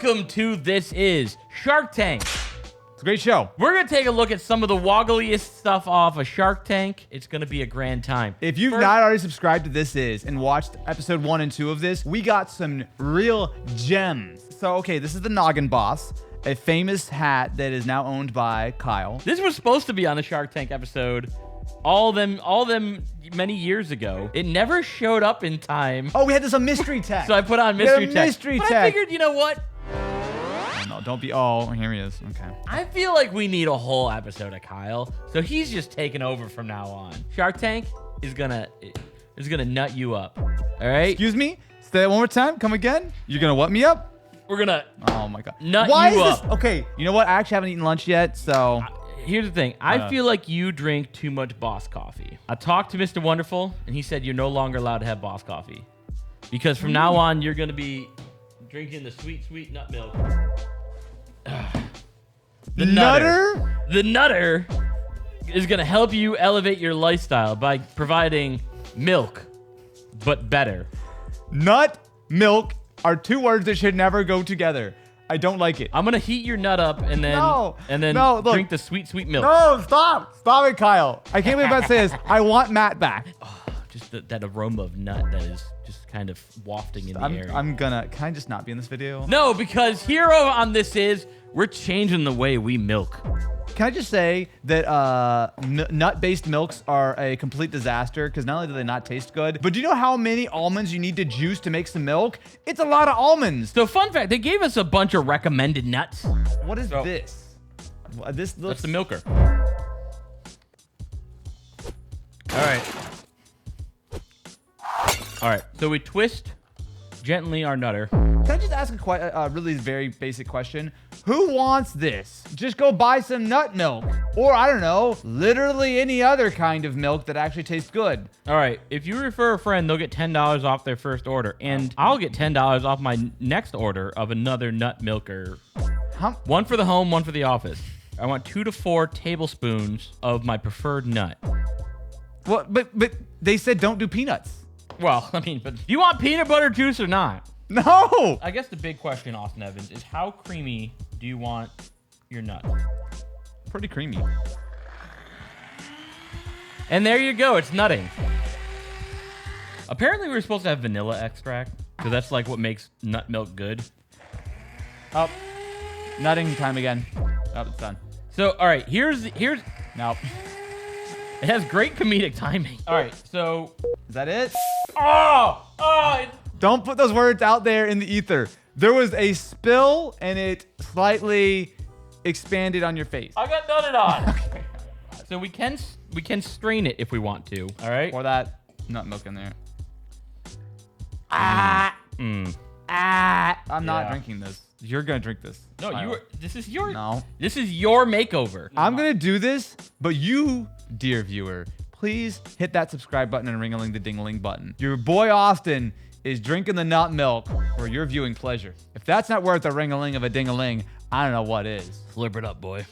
Welcome to This Is Shark Tank. It's a great show. We're going to take a look at some of the woggliest stuff off of Shark Tank. It's going to be a grand time. If you've not already subscribed to This Is and watched episode 1 and 2 of this, we got some real gems. So, okay, this is the Noggin Boss, a famous hat that is now owned by Kyle. This was supposed to be on the Shark Tank episode all them many years ago. It never showed up in time. Oh, we had this on mystery tag. So I put on mystery tag. Mystery but tag. I figured, you know what? No, don't be. Oh, here he is. Okay. I feel like we need a whole episode of Kyle. So he's just taking over from now on. Shark Tank is gonna nut you up. All right? Excuse me? Say that one more time. Come again? You're gonna what me up? We're gonna Oh my god. nut Why you is up. this? Okay, you know what? I actually haven't eaten lunch yet, so. Here's the thing. I feel like you drink too much Boss coffee. I talked to Mr. Wonderful, and he said you're no longer allowed to have Boss coffee. Because from now on, you're going to be drinking the sweet, sweet nut milk. The Nutter? The Nutter is going to help you elevate your lifestyle by providing milk, but better. Nut, milk are two words that should never go together. I don't like it. I'm going to heat your nut up and then, look. drink the sweet, sweet milk. No, stop. Stop it, Kyle. I can't believe I'm about to say this. I want Matt back. Just that aroma of nut that is just kind of wafting in the air. Can I just not be in this video? No, because here on This Is, we're changing the way we milk. Can I just say that nut-based milks are a complete disaster because not only do they not taste good, but do you know how many almonds you need to juice to make some milk? It's a lot of almonds. So fun fact, they gave us a bunch of recommended nuts. What is this? This looks... That's the milker. All right, so we twist gently our nutter. Can I just ask a really very basic question? Who wants this? Just go buy some nut milk. Or, I don't know, literally any other kind of milk that actually tastes good. All right, if you refer a friend, they'll get $10 off their first order. And I'll get $10 off my next order of another nut milker. Huh? One for the home, one for the office. I want 2 to 4 tablespoons of my preferred nut. Well, but they said don't do peanuts. Well, I mean, but do you want peanut butter juice or not? No! I guess the big question, Austin Evans, is how creamy do you want your nut? Pretty creamy. And there you go, it's nutting. Apparently we were supposed to have vanilla extract, because that's like what makes nut milk good. Oh, nutting time again. Oh, it's done. So, all right, here's Nope. it has great comedic timing. All right, so Is that it? Don't put those words out there in the ether. There was a spill and it slightly expanded on your face. I got nutted on. So we can strain it if we want to. All right. Pour that nut milk in there. I'm not drinking this. You're gonna drink this. No, Kyle. This is your makeover. I'm gonna do this, but you, dear viewer, please hit that subscribe button and ring-a-ling the ding-a-ling button. Your boy Austin is drinking the nut milk for your viewing pleasure. If that's not worth a ring-a-ling of a ding-a-ling, I don't know what is. Slurp it up, boy.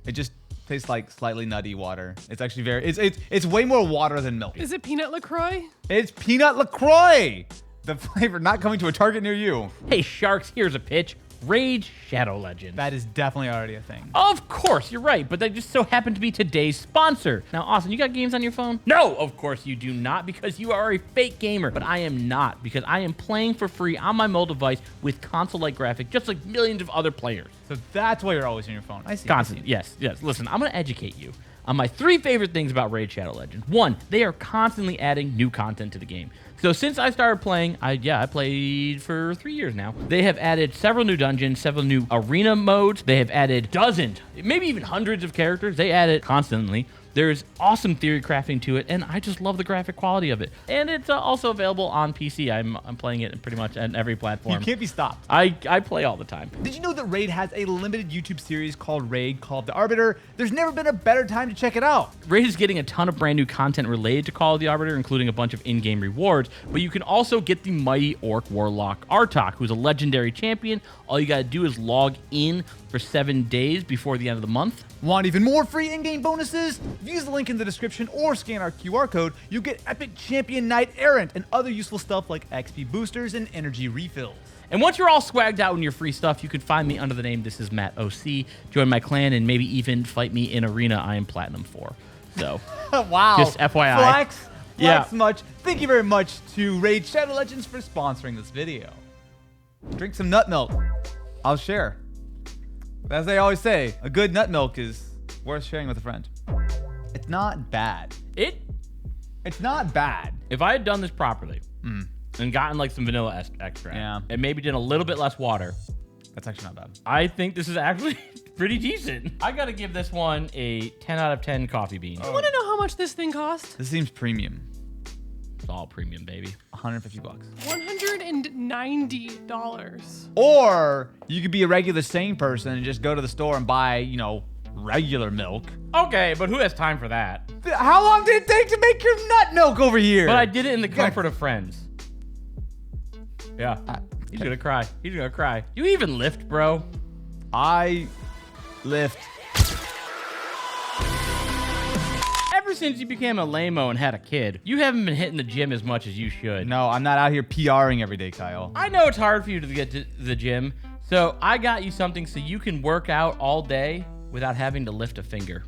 It just tastes like slightly nutty water. It's actually it's way more water than milk. Is it peanut LaCroix? It's peanut LaCroix. The flavor not coming to a Target near you. Hey, Sharks, here's a pitch. Raid Shadow Legends. That is definitely already a thing. Of course, you're right, but that just so happened to be today's sponsor. Now, Austin, you got games on your phone? No, of course you do not, because you are a fake gamer. But I am not, because I am playing for free on my mobile device with console-like graphics, just like millions of other players. So that's why you're always on your phone. I see. Constant, yes. Listen, I'm going to educate you on my 3 favorite things about Raid Shadow Legends. 1, they are constantly adding new content to the game. So since I started playing, I played for 3 years now. They have added several new dungeons, several new arena modes. They have added dozens, maybe even hundreds of characters. They add it constantly. There's awesome theory crafting to it, and I just love the graphic quality of it. And it's also available on PC. I'm playing it pretty much on every platform. You can't be stopped. I play all the time. Did you know that Raid has a limited YouTube series called Raid, called The Arbiter? There's never been a better time to check it out. Raid is getting a ton of brand new content related to Call of the Arbiter, including a bunch of in-game rewards, but you can also get the mighty Orc Warlock Artok, who's a legendary champion. All you gotta do is log in for 7 days before the end of the month. Want even more free in-game bonuses? If you use the link in the description or scan our QR code, you'll get Epic Champion Knight Errant and other useful stuff like XP boosters and energy refills. And once you're all swagged out in your free stuff, you can find me under the name This Is Matt OC. Join my clan and maybe even fight me in Arena I am Platinum 4. So, wow. Just FYI. Flex much. Thank you very much to Raid Shadow Legends for sponsoring this video. Drink some nut milk. I'll share. As they always say, a good nut milk is worth sharing with a friend. It's not bad. It's not bad. If I had done this properly and gotten like some vanilla extract and maybe did a little bit less water, that's actually not bad. I think this is actually pretty decent. I gotta give this one a 10 out of 10 coffee bean. I want to know how much this thing costs. This seems premium. It's all premium, baby. $150. $190. Or you could be a regular sane person and just go to the store and buy, you know, regular milk. Okay, but who has time for that? How long did it take to make your nut milk over here? But I did it in the comfort of friends. Yeah. He's gonna cry. He's gonna cry. You even lift, bro? I lift. Ever since you became a lame-o and had a kid, you haven't been hitting the gym as much as you should. No, I'm not out here PRing every day, Kyle. I know it's hard for you to get to the gym, so I got you something so you can work out all day without having to lift a finger.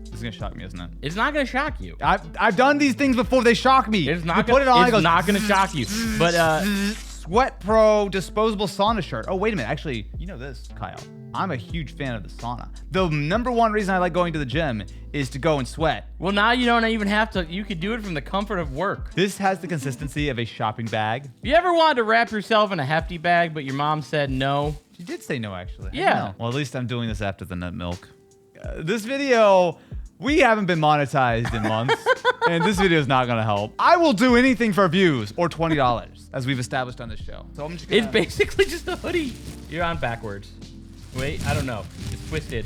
This is gonna shock me, isn't it? It's not gonna shock you. I've done these things before. They shock me. It's not. You put it on. It's not gonna shock you. But Sweat Pro disposable sauna shirt. Oh, wait a minute. Actually, you know this, Kyle. I'm a huge fan of the sauna. The #1 reason I like going to the gym is to go and sweat. Well, now you don't even have to. You could do it from the comfort of work. This has the consistency of a shopping bag. You ever wanted to wrap yourself in a hefty bag, but your mom said no? She did say no, actually. Yeah. Well, at least I'm doing this after the nut milk. This video, we haven't been monetized in months, and this video is not gonna help. I will do anything for views or $20, as we've established on this show. So I'm just gonna... It's basically just a hoodie. You're on backwards. Wait, I don't know. It's twisted.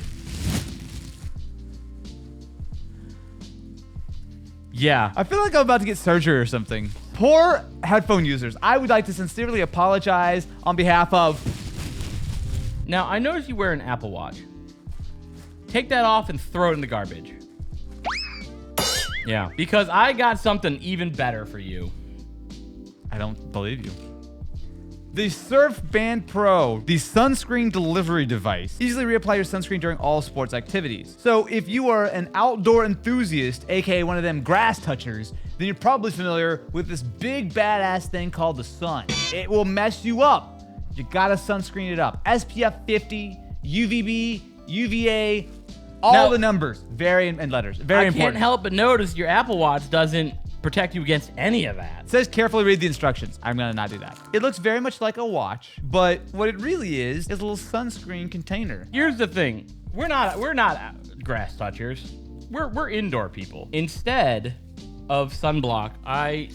Yeah. I feel like I'm about to get surgery or something. Poor headphone users, I would like to sincerely apologize on behalf of... Now, I noticed you wear an Apple Watch. Take that off and throw it in the garbage. Yeah, because I got something even better for you. I don't believe you. The Surf Band Pro, the sunscreen delivery device. Easily reapply your sunscreen during all sports activities. So if you are an outdoor enthusiast, aka one of them grass touchers, then you're probably familiar with this big badass thing called the sun. It will mess you up. You gotta sunscreen it up. SPF 50, UVB, UVA, all the numbers, and letters. Very important. I can't help but notice your Apple Watch doesn't protect you against any of that. It says carefully read the instructions. I'm gonna not do that. It looks very much like a watch, but what it really is a little sunscreen container. Here's the thing. We're not grass touchers. We're indoor people. Instead of sunblock, I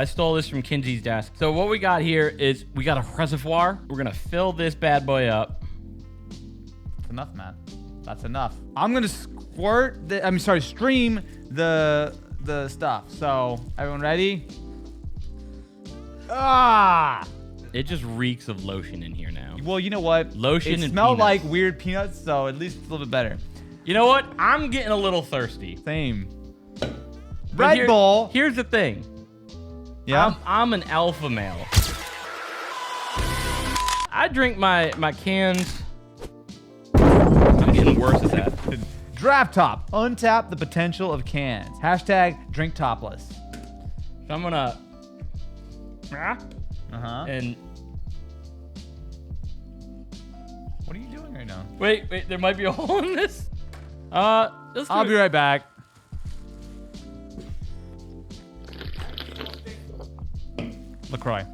stole this from Kinsey's desk. So what we got here is we got a reservoir. We're gonna fill this bad boy up. That's enough, man. That's enough. I'm gonna stream the stuff. So everyone ready? It just reeks of lotion in here now. Well, you know what? Lotion and it smelled peanuts. like weird peanuts, so at least it's a little bit better. You know what? I'm getting a little thirsty. Same. But Red Bull. Here's the thing. Yeah. I'm an alpha male. I drink my cans. I'm getting worse at that. Draft Top. Untap the potential of cans. Hashtag drink topless. So I'm gonna. And. What are you doing right now? Wait, there might be a hole in this. I'll be right back. LaCroix.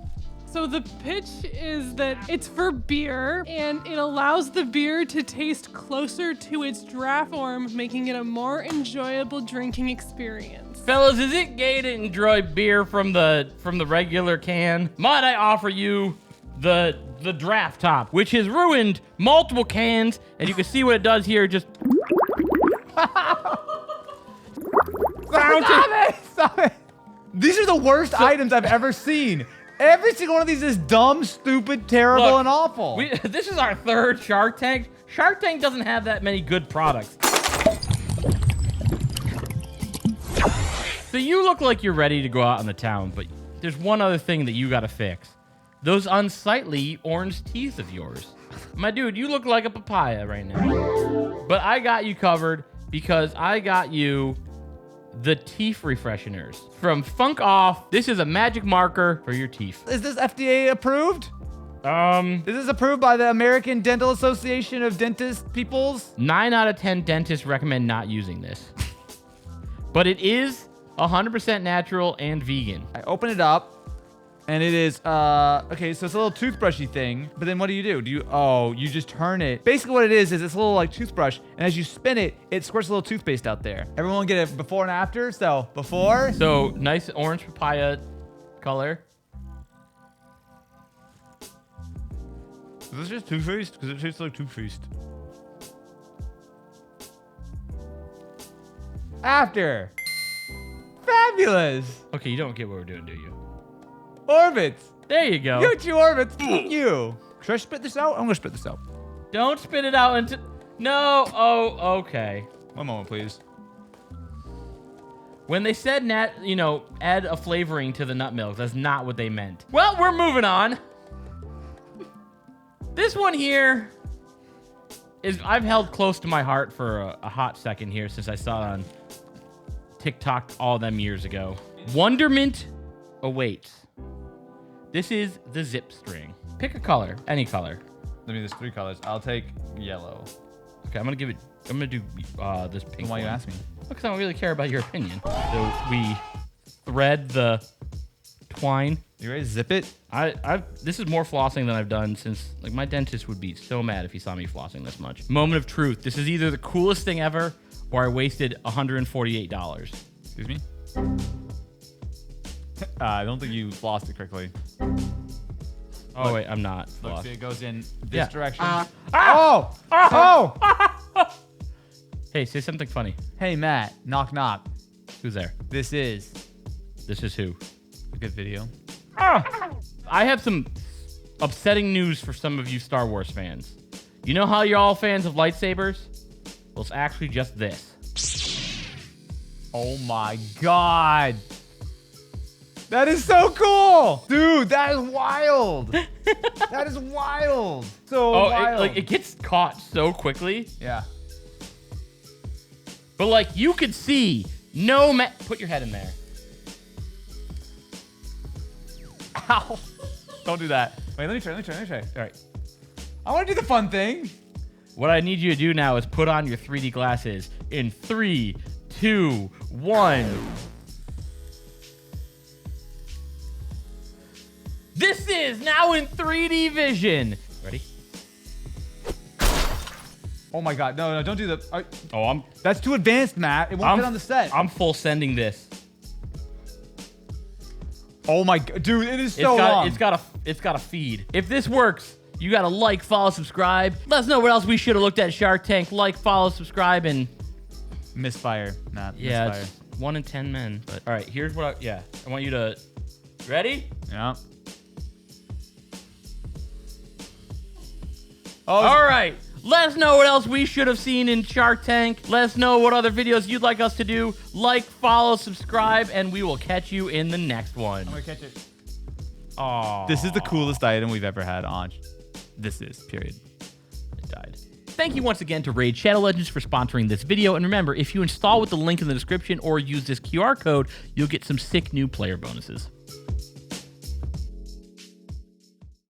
So the pitch is that it's for beer, and it allows the beer to taste closer to its draft form, making it a more enjoyable drinking experience. Fellas, is it gay to enjoy beer from the regular can? Might I offer you the Draft Top, which has ruined multiple cans, and you can see what it does here. Just Stop it! These are the worst items I've ever seen. Every single one of these is dumb, stupid, terrible, Look, and awful. This is our third Shark Tank. Shark Tank doesn't have that many good products. So you look like you're ready to go out in the town, but there's one other thing that you gotta fix. Those unsightly orange teeth of yours. My dude, you look like a papaya right now. But I got you covered because I got you the teeth refresheners from Funk Off. This is a magic marker for your teeth. Is this FDA approved? Is this approved by the American Dental Association of Dentist Peoples? 9 out of 10 dentists recommend not using this. But it is 100% natural and vegan. I open it up. And it is, okay, so it's a little toothbrushy thing, but then what do? You just turn it. Basically what it is it's a little like toothbrush, and as you spin it, it squirts a little toothpaste out there. Everyone get it before and after? So, before. So, nice orange papaya color. Is this just toothpaste? Because it tastes like toothpaste. After. Fabulous. Okay, you don't get what we're doing, do you? Orbits. There you go. You got 2 orbits. Fuck you. Should I spit this out? I'm gonna spit this out. Don't spit it out into... No. Oh, okay. One moment, please. When they said, add a flavoring to the nut milk, that's not what they meant. Well, we're moving on. This one here is I've held close to my heart for a hot second here since I saw it on TikTok all them years ago. Wonderment Awaits. This is the zip string. Pick a color, any color. There's 3 colors. I'll take yellow. Okay, I'm gonna do this pink Why one. you ask me? Because I don't really care about your opinion. So we thread the twine. You ready to zip it? This is more flossing than I've done since, like, my dentist would be so mad if he saw me flossing this much. Moment of truth. This is either the coolest thing ever or I wasted $148. Excuse me? I don't think you flossed it correctly. Oh, wait, I'm not. Look, see, it goes in this direction. Hey, say something funny. Hey, Matt. Knock, knock. Who's there? This is who? a good video. I have some upsetting news for some of you Star Wars fans. You know how you're all fans of lightsabers? Well, it's actually just this. Oh my god. That is so cool. Dude, that is wild. That is wild. So wild. It gets caught so quickly. Yeah. But, like, you could see put your head in there. Ow. Don't do that. Wait, let me try. All right. I want to do the fun thing. What I need you to do now is put on your 3D glasses in 3, 2, 1. This is now in 3D vision. Ready? Oh my god. No, don't do the... That's too advanced, Matt. It won't fit on the set. I'm full sending this. Oh my god. Dude, it is so long. It's got a feed. If this works, you gotta like, follow, subscribe. Let us know what else we should have looked at Shark Tank. Like, follow, subscribe, and... Misfire, Matt. Yeah, misfire. it's 1 in 10 men. But all right, here's what I want you to... Ready? Yeah. All right. Let us know what else we should have seen in Shark Tank. Let us know what other videos you'd like us to do. Like, follow, subscribe, and we will catch you in the next one. I'm gonna catch it. Aww. This is the coolest item we've ever had on. This is, period. It died. Thank you once again to Raid Shadow Legends for sponsoring this video. And remember, if you install with the link in the description or use this QR code, you'll get some sick new player bonuses.